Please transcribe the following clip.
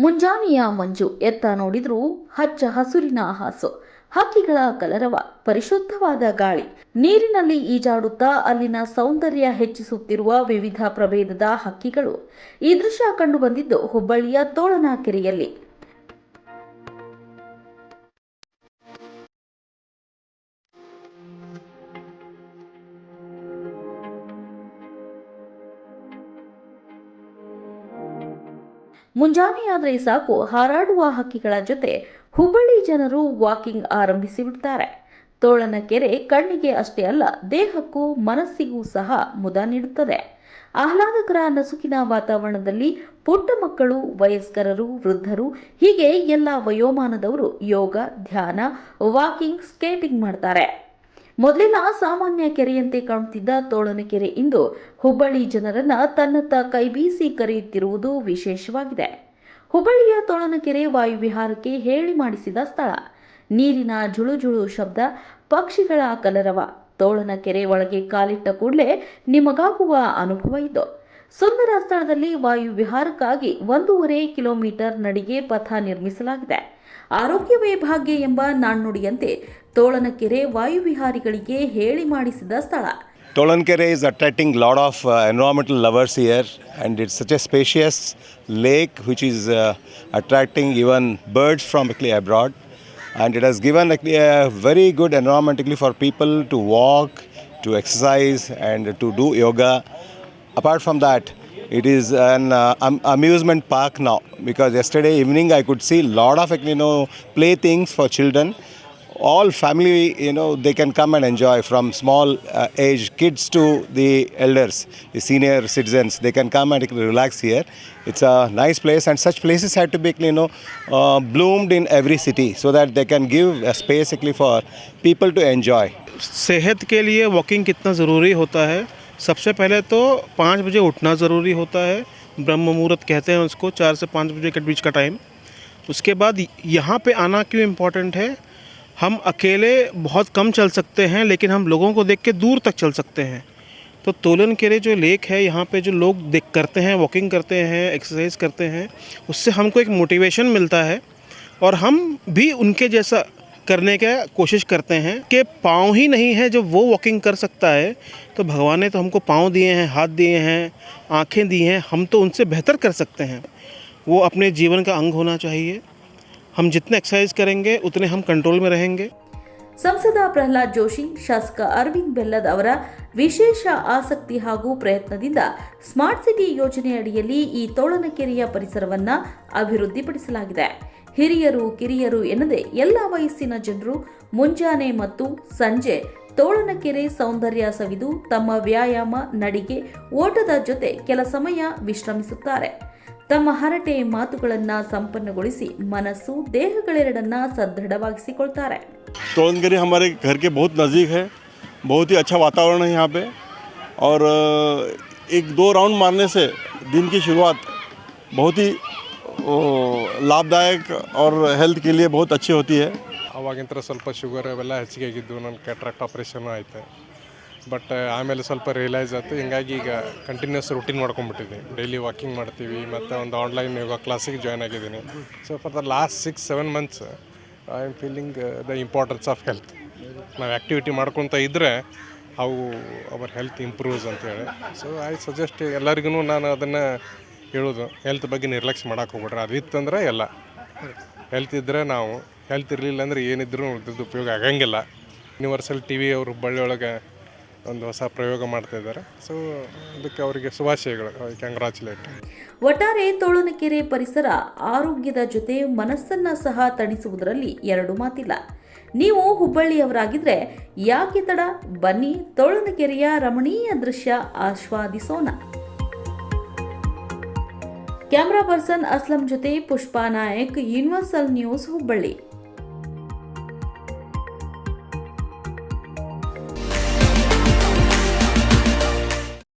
ಮುಂಜಾನೆಯ ಮಂಜು ಎತ್ತ ನೋಡಿದ್ರೂ ಹಚ್ಚ ಹಸುರಿನ ಹಾಸು, ಹಕ್ಕಿಗಳ ಕಲರವ, ಪರಿಶುದ್ಧವಾದ ಗಾಳಿ, ನೀರಿನಲ್ಲಿ ಈಜಾಡುತ್ತಾ ಅಲ್ಲಿನ ಸೌಂದರ್ಯ ಹೆಚ್ಚಿಸುತ್ತಿರುವ ವಿವಿಧ ಪ್ರಭೇದದ ಹಕ್ಕಿಗಳು. ಈ ದೃಶ್ಯ ಕಂಡು ಬಂದಿದ್ದು ಹುಬ್ಬಳ್ಳಿಯ ತೋಳನ ಕೆರೆಯಲ್ಲಿ. ಮುಂಜಾನೆಯಾದರೆ ಸಾಕು, ಹಾರಾಡುವ ಹಕ್ಕಿಗಳ ಜೊತೆ ಹುಬ್ಬಳ್ಳಿ ಜನರು ವಾಕಿಂಗ್ ಆರಂಭಿಸಿ ಬಿಡ್ತಾರೆ. ತೋಳನ ಕೆರೆ ಕಣ್ಣಿಗೆ ಅಷ್ಟೇ ಅಲ್ಲ, ದೇಹಕ್ಕೂ ಮನಸ್ಸಿಗೂ ಸಹ ಮುದ ನೀಡುತ್ತದೆ. ಆಹ್ಲಾದಕರ ನಸುಕಿನ ವಾತಾವರಣದಲ್ಲಿ ಪುಟ್ಟ ಮಕ್ಕಳು, ವಯಸ್ಕರರು, ವೃದ್ಧರು ಹೀಗೆ ಎಲ್ಲ ವಯೋಮಾನದವರು ಯೋಗ, ಧ್ಯಾನ, ವಾಕಿಂಗ್, ಸ್ಕೇಟಿಂಗ್ ಮಾಡ್ತಾರೆ. ಮೊದಲೆಲ್ಲ ಸಾಮಾನ್ಯ ಕೆರೆಯಂತೆ ಕಾಣುತ್ತಿದ್ದ ತೋಳನ ಕೆರೆ ಇಂದು ಹುಬ್ಬಳ್ಳಿ ಜನರನ್ನ ತನ್ನತ್ತ ಕೈಬೀಸಿ ಕರೆಯುತ್ತಿರುವುದು ವಿಶೇಷವಾಗಿದೆ. ಹುಬ್ಬಳ್ಳಿಯ ತೋಳನ ಕೆರೆ ವಾಯುವಿಹಾರಕ್ಕೆ ಹೇಳಿ ಮಾಡಿಸಿದ ಸ್ಥಳ. ನೀರಿನ ಜುಳುಜುಳು ಶಬ್ದ, ಪಕ್ಷಿಗಳ ಕಲರವ, ತೋಳನ ಕೆರೆ ಒಳಗೆ ಕಾಲಿಟ್ಟ ಕೂಡಲೇ ನಿಮಗಾಗುವ ಅನುಭವ ಇದು. ಸುಂದರ ಸ್ಥಳದಲ್ಲಿ ವಾಯುವಿಹಾರಕ್ಕಾಗಿ 1.5 ಕಿಲೋಮೀಟರ್ ನಡಿಗೆ ಪಥ ನಿರ್ಮಿಸಲಾಗಿದೆ. ಆರೋಗ್ಯವೇ ಭಾಗ್ಯ ಎಂಬ ನಾಣ್ಣುಡಿಯಂತೆ ತೋಳನಕೆರೆ ವಾಯುವಿಹಾರಿಗಳಿಗೆ ಹೇಳಿ ಮಾಡಿಸಿದ ಸ್ಥಳ. Tolankere is attracting a lot of environmental lovers here, and it's such a spacious lake which is attracting even birds from abroad, and it has given a very good environment for people to walk, to exercise and to do yoga. Apart from that, it is an amusement park now, because yesterday evening I could see a lot of playthings for children. All family, they can come and enjoy, from small age kids to the elders, the senior citizens. They can come and relax here. It's a nice place, and such places have to be bloomed in every city, so that they can give a space for people to enjoy. सेहत के लिए walking कितना ज़रूरी होता है। सबसे पहले तो 5 बजे उठना ज़रूरी होता है। ब्रह्म मुहूर्त कहते हैं उसको, 4 से 5 बजे के बीच का टाइम। उसके बाद यहाँ पे आना क्यों इम्पोर्टेंट है, हम अकेले बहुत कम चल सकते हैं, लेकिन हम लोगों को देख के दूर तक चल सकते हैं। तो तोलन केरे जो लेक है, यहाँ पे जो लोग करते हैं, वॉकिंग करते हैं, एक्सरसाइज करते हैं, उससे हमको एक मोटिवेशन मिलता है, और हम भी उनके जैसा करने का कोशिश करते हैं। कि पाँव ही नहीं है जो वो वॉकिंग कर सकता है, तो भगवान ने तो हमको पाँव दिए हैं, हाथ दिए हैं, आँखें दी हैं, हम तो उनसे बेहतर कर सकते हैं। वो अपने जीवन का अंग होना चाहिए। हम जितने एक्सरसाइज करेंगे उतने हम कंट्रोल में रहेंगे। ಸಂಸದ ಪ್ರಹ್ಲಾದ್ ಜೋಶಿ, ಶಾಸಕ ಅರವಿಂದ್ ಬೆಲ್ಲದ್ ಅವರ ವಿಶೇಷ ಆಸಕ್ತಿ ಹಾಗೂ ಪ್ರಯತ್ನದಿಂದ ಸ್ಮಾರ್ಟ್ ಸಿಟಿ ಯೋಜನೆ ಅಡಿಯಲ್ಲಿ ಈ ತೋಳನಕೆರೆಯ ಪರಿಸರವನ್ನ ಅಭಿವೃದ್ಧಿಪಡಿಸಲಾಗಿದೆ. ಹಿರಿಯರು, ಕಿರಿಯರು ಎನ್ನದೆ ಎಲ್ಲ ವಯಸ್ಸಿನ ಜನರು ಮುಂಜಾನೆ ಮತ್ತು ಸಂಜೆ ತೋಳನಕೆರೆ ಸೌಂದರ್ಯ ಸವಿದು ತಮ್ಮ ವ್ಯಾಯಾಮ, ನಡಿಗೆ, ಓಟದ ಜೊತೆ ಕೆಲ ಸಮಯ ವಿಶ್ರಮಿಸುತ್ತಾರೆ. ತಮ್ಮ ಹರಟೆ ಮಾತುಗಳನ್ನು ಸಂಪನ್ನಗೊಳಿಸಿ ಮನಸ್ಸು, ದೇಹಗಳೆರಡನ್ನ ಸದೃಢವಾಗಿಸಿಕೊಳ್ತಾರೆ. तोलनकेरे हमारे घर के बहुत नज़दीक है, बहुत ही अच्छा वातावरण है यहाँ पे, और 1-2 राउंड मारने से दिन की शुरुआत बहुत ही लाभदायक और हेल्थ के लिए बहुत अच्छी होती है. ಅವಾಗಿಂತ ಸ್ವಲ್ಪ ಶುಗರ್ ಅವೆಲ್ಲ ಹೆಚ್ಚಿಗೆ ಆಗಿದ್ದು, ನನ್ನ ಕ್ಯಾಟ್ರಾಕ್ಟ್ ಆಪ್ರೇಷನ್ ಆಯಿತು. ಬಟ್ ಆಮೇಲೆ ಸ್ವಲ್ಪ ರಿಯಲೈಸ್ ಆಯಿತು, ಹಿಂಗಾಗಿ ಈಗ ಕಂಟಿನ್ಯೂಸ್ ರೂಟೀನ್ ಮಾಡ್ಕೊಂಡ್ಬಿಟ್ಟಿದ್ದೀನಿ. ಡೈಲಿ ವಾಕಿಂಗ್ ಮಾಡ್ತೀವಿ, ಮತ್ತು ಒಂದು ಆನ್ಲೈನ್ ಯೋಗ ಕ್ಲಾಸಿಗೆ ಜಾಯ್ನ್ ಆಗಿದ್ದೀನಿ. So for the last 6-7 months I am feeling the importance of health. ನಾವು ಆ್ಯಕ್ಟಿವಿಟಿ ಮಾಡ್ಕೊತ ಇದ್ದರೆ ಅವು ಅವರ್ ಹೆಲ್ತ್ ಇಂಪ್ರೂವ್ಸ್ ಅಂತೇಳಿ. ಸೊ ಐ ಸಜೆಸ್ಟ್ ಎಲ್ಲರಿಗೂ ನಾನು ಅದನ್ನು ಹೇಳೋದು, ಹೆಲ್ತ್ ಬಗ್ಗೆ ನಿರ್ಲಕ್ಷ್ಯ ಮಾಡೋಕೆ ಹೋಗ್ಬಿಟ್ರೆ. ಅದಿತ್ತಂದ್ರೆ ಎಲ್ಲ ಹೆಲ್ತ್ ಇದ್ದರೆ ನಾವು, ಹೆಲ್ತ್ ಇರಲಿಲ್ಲ ಅಂದರೆ ಏನಿದ್ರೂ ಅದ್ರದ್ದು ಉಪಯೋಗ ಆಗಂಗಿಲ್ಲ. ಯೂನಿವರ್ಸಲ್ TV ಅವರು ಹುಬ್ಬಳ್ಳಿ ಒಳಗೆ ಒಂದು ಹೊಸ ಪ್ರಯೋಗ ಮಾಡ್ತಾ ಇದ್ದಾರೆ. ಸೊ ಅದಕ್ಕೆ ಅವರಿಗೆ ಶುಭಾಶಯಗಳು, ಕಂಗ್ರಾಚುಲೇಟ್. ಒಟ್ಟಾರೆ ತೋಳನಕೆರೆ ಪರಿಸರ ಆರೋಗ್ಯದ ಜೊತೆ ಮನಸ್ಸನ್ನ ಸಹ ತಣಿಸುವುದರಲ್ಲಿ ಎರಡು ಮಾತಿಲ್ಲ. ನೀವು ಹುಬ್ಬಳ್ಳಿಯವರಾಗಿದ್ರೆ ಯಾಕೆ ತಡ, ಬನ್ನಿ ತೋಳನಕೆರೆಯ ರಮಣೀಯ ದೃಶ್ಯ ಆಸ್ವಾದಿಸೋಣ. ಕ್ಯಾಮರಾ ಪರ್ಸನ್ ಅಸ್ಲಂ ಜೊತೆ ಪುಷ್ಪಾ ನಾಯಕ್, ಯೂನಿವರ್ಸಲ್ ನ್ಯೂಸ್, ಹುಬ್ಬಳ್ಳಿ.